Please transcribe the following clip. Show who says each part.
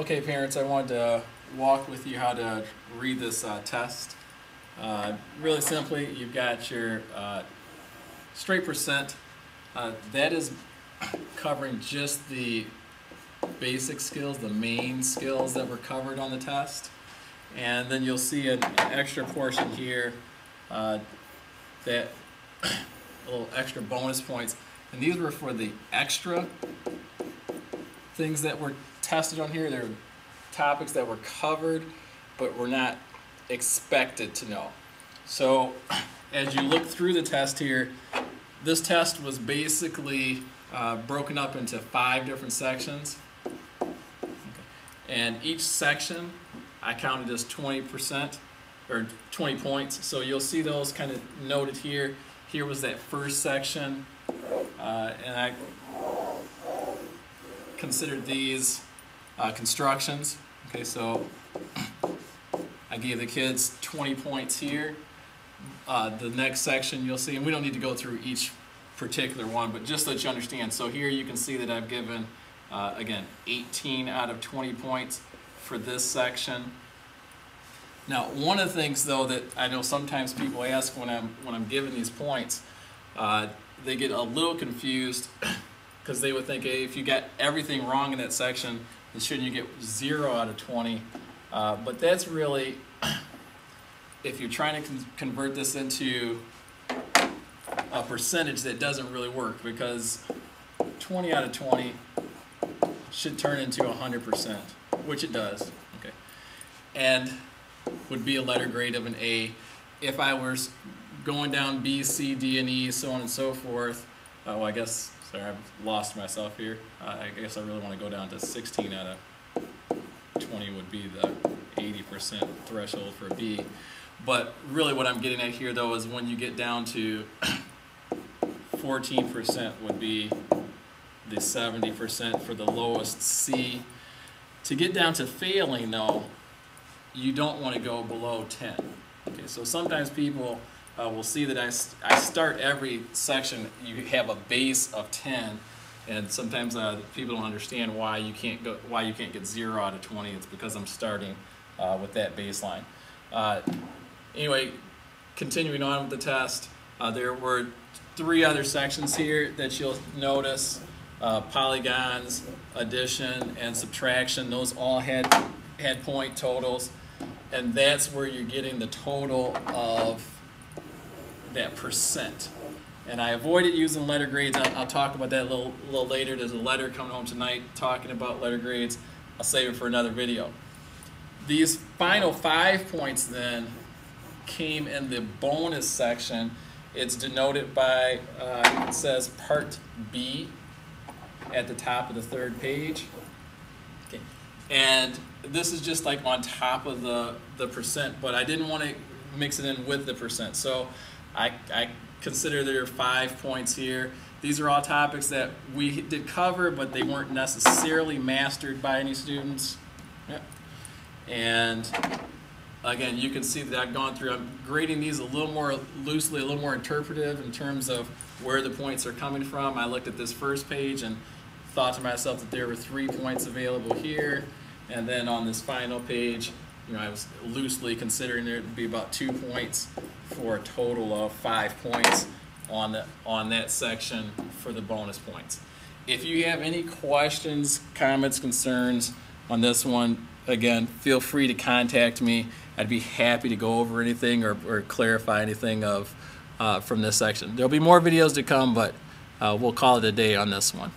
Speaker 1: Okay, parents, I wanted to walk with you how to read this test. Really simply, you've got your straight percent. That is covering just the basic skills, the main skills that were covered on the test. And then you'll see an extra portion here, that little extra bonus points. And these were for the extra things that were tested on here. They're topics that were covered but were not expected to know. So as you look through the test here, this test was basically broken up into 5 different sections. Okay. And each section I counted as 20% or 20 points. So you'll see those kind of noted here. Here was that first section, and I considered these constructions. Okay, so I gave the kids 20 points here. The next section you'll see, and we don't need to go through each particular one, but just so that you understand. So here you can see that I've given, again, 18 out of 20 points for this section. Now, one of the things though that I know sometimes people ask when I'm giving these points, they get a little confused because they would think, hey, if you got everything wrong in that section, then shouldn't you get 0 out of 20? But that's really, if you're trying to convert this into a percentage, that doesn't really work, because 20 out of 20 should turn into 100%, which it does. Okay, and would be a letter grade of an A. If I was going down B, C, D, and E, so on and so forth, well, I guess, sorry, I've lost myself here. I guess I really want to go down to 16 out of 20 would be the 80% threshold for a B. But really what I'm getting at here though is when you get down to 14% would be the 70% for the lowest C. To get down to failing though, you don't want to go below 10. Okay, so sometimes people will see that I start every section, you have a base of 10, and sometimes people don't understand why you can't get 0 out of 20. It's because I'm starting with that baseline. Anyway, continuing on with the test, there were 3 other sections here that you'll notice. Polygons, addition, and subtraction. Those all had point totals, and that's where you're getting the total of that percent. And I avoided using letter grades. I'll talk about that a little later. There's a letter coming home tonight talking about letter grades. I'll save it for another video. These final 5 points then came in the bonus section. It's denoted by, it says Part B at the top of the 3rd page. Okay. And this is just like on top of the percent, but I didn't want to mix it in with the percent. So I consider there are 5 points here. These are all topics that we did cover, but they weren't necessarily mastered by any students. Yeah. And again, you can see that I've gone through, I'm grading these a little more loosely, a little more interpretive in terms of where the points are coming from. I looked at this first page and thought to myself that there were 3 points available here, and then on this final page, you know, I was loosely considering there to be about 2 points for a total of 5 points on that section for the bonus points. If you have any questions, comments, concerns on this one, again, feel free to contact me. I'd be happy to go over anything or clarify anything from this section. There'll be more videos to come, but we'll call it a day on this one.